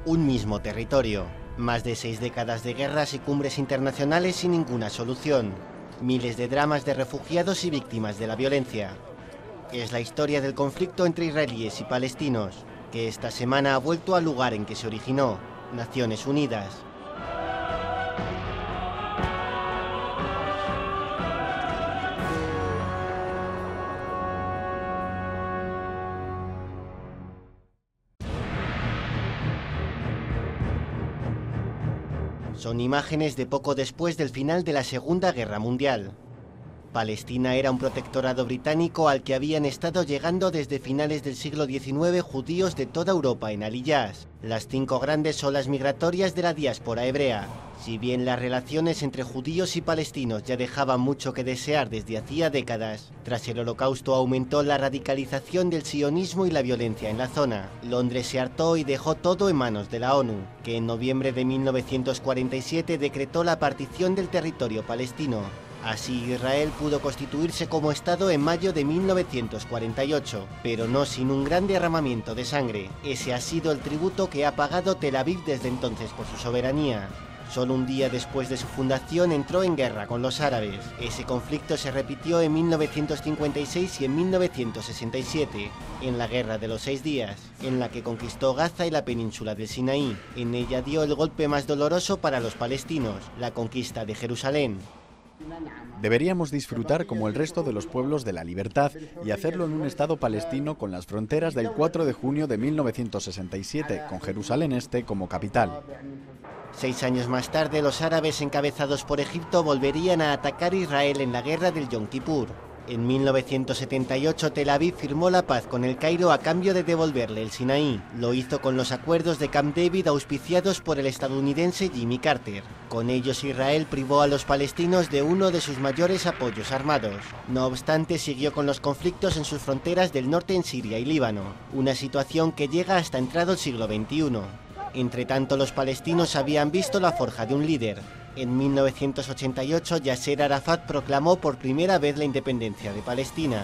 un mismo territorio. Más de 6 décadas de guerras y cumbres internacionales sin ninguna solución. Miles de dramas de refugiados y víctimas de la violencia. Es la historia del conflicto entre israelíes y palestinos, que esta semana ha vuelto al lugar en que se originó, Naciones Unidas. Son imágenes de poco después del final de la Segunda Guerra Mundial. Palestina era un protectorado británico al que habían estado llegando desde finales del siglo XIX judíos de toda Europa en Aliyahs, las 5 grandes olas migratorias de la diáspora hebrea. Si bien las relaciones entre judíos y palestinos ya dejaban mucho que desear desde hacía décadas, tras el Holocausto aumentó la radicalización del sionismo y la violencia en la zona. Londres se hartó y dejó todo en manos de la ONU, que en noviembre de 1947 decretó la partición del territorio palestino. Así Israel pudo constituirse como Estado en mayo de 1948, pero no sin un gran derramamiento de sangre. Ese ha sido el tributo que ha pagado Tel Aviv desde entonces por su soberanía. Solo un día después de su fundación entró en guerra con los árabes. Ese conflicto se repitió en 1956 y en 1967, en la Guerra de los 6 días, en la que conquistó Gaza y la península del Sinaí. En ella dio el golpe más doloroso para los palestinos, la conquista de Jerusalén. Deberíamos disfrutar como el resto de los pueblos de la libertad y hacerlo en un Estado palestino con las fronteras del 4 de junio de 1967, con Jerusalén Este como capital. 6 años más tarde, los árabes encabezados por Egipto volverían a atacar Israel en la guerra del Yom Kippur. En 1978, Tel Aviv firmó la paz con el Cairo a cambio de devolverle el Sinaí. Lo hizo con los acuerdos de Camp David auspiciados por el estadounidense Jimmy Carter. Con ellos, Israel privó a los palestinos de uno de sus mayores apoyos armados. No obstante, siguió con los conflictos en sus fronteras del norte en Siria y Líbano, una situación que llega hasta entrado el siglo XXI. Entre tanto, los palestinos habían visto la forja de un líder. En 1988, Yasser Arafat proclamó por primera vez la independencia de Palestina.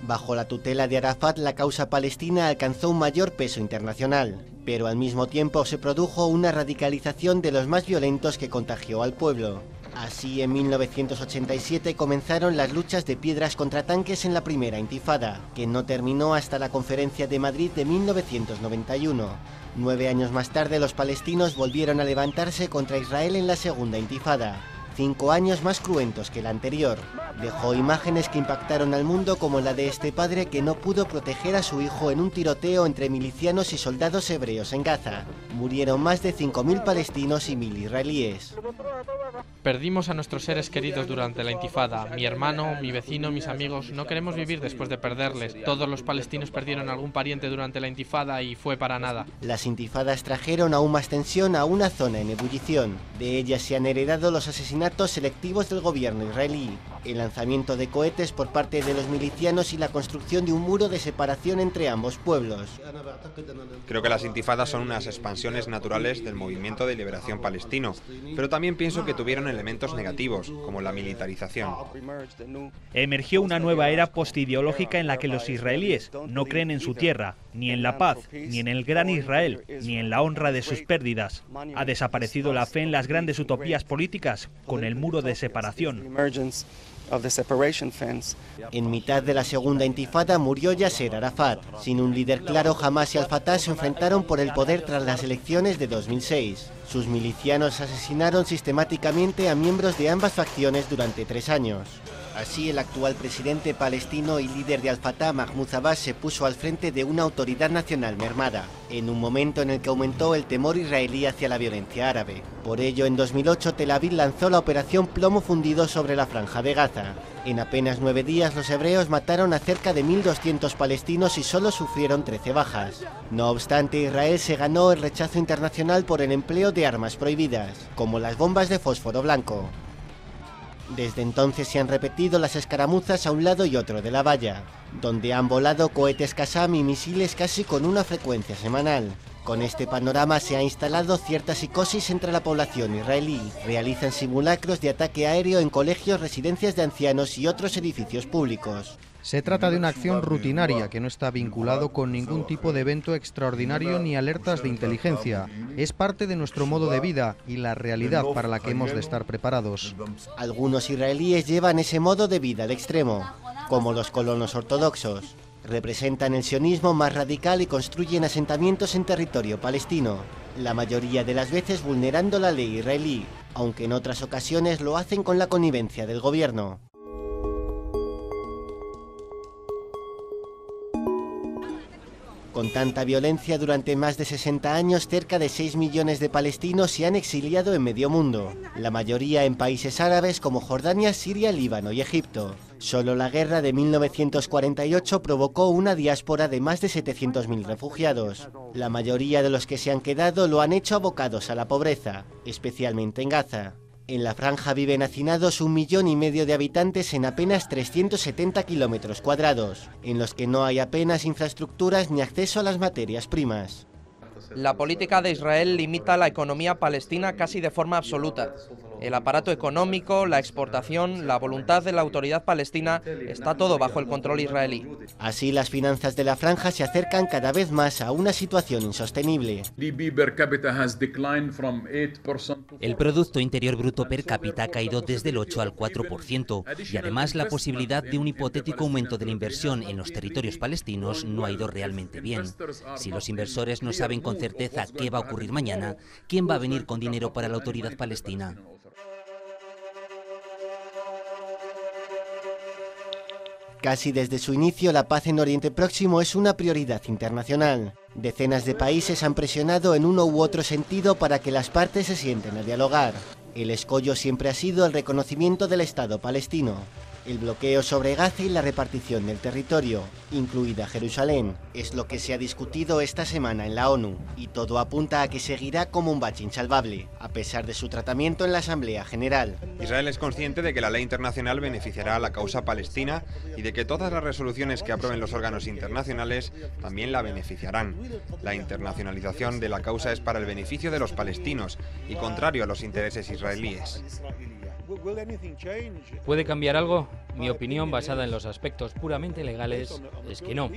Bajo la tutela de Arafat, la causa palestina alcanzó un mayor peso internacional, pero al mismo tiempo se produjo una radicalización de los más violentos que contagió al pueblo. Así, en 1987 comenzaron las luchas de piedras contra tanques en la primera intifada, que no terminó hasta la Conferencia de Madrid de 1991. 9 años más tarde, los palestinos volvieron a levantarse contra Israel en la segunda intifada. 5 años más cruentos que la anterior. Dejó imágenes que impactaron al mundo, como la de este padre que no pudo proteger a su hijo en un tiroteo entre milicianos y soldados hebreos en Gaza. Murieron más de 5.000 palestinos y 1.000 israelíes. Perdimos a nuestros seres queridos durante la intifada. Mi hermano, mi vecino, mis amigos. No queremos vivir después de perderles. Todos los palestinos perdieron algún pariente durante la intifada y fue para nada. Las intifadas trajeron aún más tensión a una zona en ebullición. De ellas se han heredado los asesinatos selectivos del gobierno israelí, el lanzamiento de cohetes por parte de los milicianos y la construcción de un muro de separación entre ambos pueblos. Creo que las intifadas son unas expansiones naturales del movimiento de liberación palestino, pero también pienso que tuvieron elementos negativos, como la militarización. Emergió una nueva era postideológica en la que los israelíes no creen en su tierra, ni en la paz, ni en el gran Israel, ni en la honra de sus pérdidas. Ha desaparecido la fe en las grandes utopías políticas con el muro de separación. En mitad de la segunda intifada murió Yasser Arafat. Sin un líder claro, Hamas y Al-Fatah se enfrentaron por el poder tras las elecciones de 2006. Sus milicianos asesinaron sistemáticamente a miembros de ambas facciones durante 3 años. Así, el actual presidente palestino y líder de Al-Fatah, Mahmoud Abbas, se puso al frente de una autoridad nacional mermada, en un momento en el que aumentó el temor israelí hacia la violencia árabe. Por ello, en 2008, Tel Aviv lanzó la operación Plomo Fundido sobre la Franja de Gaza. En apenas 9 días, los hebreos mataron a cerca de 1.200 palestinos y solo sufrieron 13 bajas. No obstante, Israel se ganó el rechazo internacional por el empleo de armas prohibidas, como las bombas de fósforo blanco. Desde entonces se han repetido las escaramuzas a un lado y otro de la valla, donde han volado cohetes Qassam y misiles casi con una frecuencia semanal. Con este panorama se ha instalado cierta psicosis entre la población israelí. Realizan simulacros de ataque aéreo en colegios, residencias de ancianos y otros edificios públicos. Se trata de una acción rutinaria que no está vinculado con ningún tipo de evento extraordinario ni alertas de inteligencia. Es parte de nuestro modo de vida y la realidad para la que hemos de estar preparados. Algunos israelíes llevan ese modo de vida al extremo, como los colonos ortodoxos. Representan el sionismo más radical y construyen asentamientos en territorio palestino, la mayoría de las veces vulnerando la ley israelí, aunque en otras ocasiones lo hacen con la connivencia del gobierno. Con tanta violencia durante más de 60 años, cerca de 6 millones de palestinos se han exiliado en medio mundo, la mayoría en países árabes como Jordania, Siria, Líbano y Egipto. Solo la guerra de 1948 provocó una diáspora de más de 700.000 refugiados. La mayoría de los que se han quedado lo han hecho abocados a la pobreza, especialmente en Gaza. En la franja viven hacinados 1,5 millones de habitantes en apenas 370 kilómetros cuadrados, en los que no hay apenas infraestructuras ni acceso a las materias primas. La política de Israel limita la economía palestina casi de forma absoluta. El aparato económico, la exportación, la voluntad de la autoridad palestina, está todo bajo el control israelí. Así, las finanzas de la franja se acercan cada vez más a una situación insostenible. El Producto Interior Bruto per cápita ha caído desde el 8 al 4%, y además la posibilidad de un hipotético aumento de la inversión en los territorios palestinos no ha ido realmente bien. Si los inversores no saben con certeza qué va a ocurrir mañana, ¿quién va a venir con dinero para la autoridad palestina? Casi desde su inicio, la paz en Oriente Próximo es una prioridad internacional. Decenas de países han presionado en uno u otro sentido para que las partes se sienten a dialogar. El escollo siempre ha sido el reconocimiento del Estado palestino, el bloqueo sobre Gaza y la repartición del territorio, incluida Jerusalén. Es lo que se ha discutido esta semana en la ONU, y todo apunta a que seguirá como un bache insalvable, a pesar de su tratamiento en la Asamblea General. Israel es consciente de que la ley internacional beneficiará a la causa palestina y de que todas las resoluciones que aprueben los órganos internacionales también la beneficiarán. La internacionalización de la causa es para el beneficio de los palestinos y contrario a los intereses israelíes. ¿Puede cambiar algo? Mi opinión, basada en los aspectos puramente legales, es que no.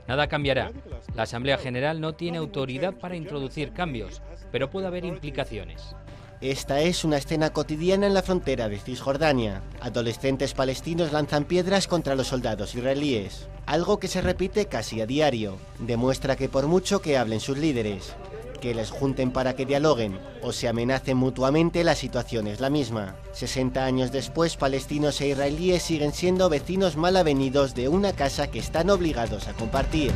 Nada cambiará. La Asamblea General no tiene autoridad para introducir cambios, pero puede haber implicaciones. Esta es una escena cotidiana en la frontera de Cisjordania. Adolescentes palestinos lanzan piedras contra los soldados israelíes, algo que se repite casi a diario. Demuestra que por mucho que hablen sus líderes, que les junten para que dialoguen o se amenacen mutuamente, la situación es la misma. 60 años después, palestinos e israelíes siguen siendo vecinos mal avenidos de una casa que están obligados a compartir.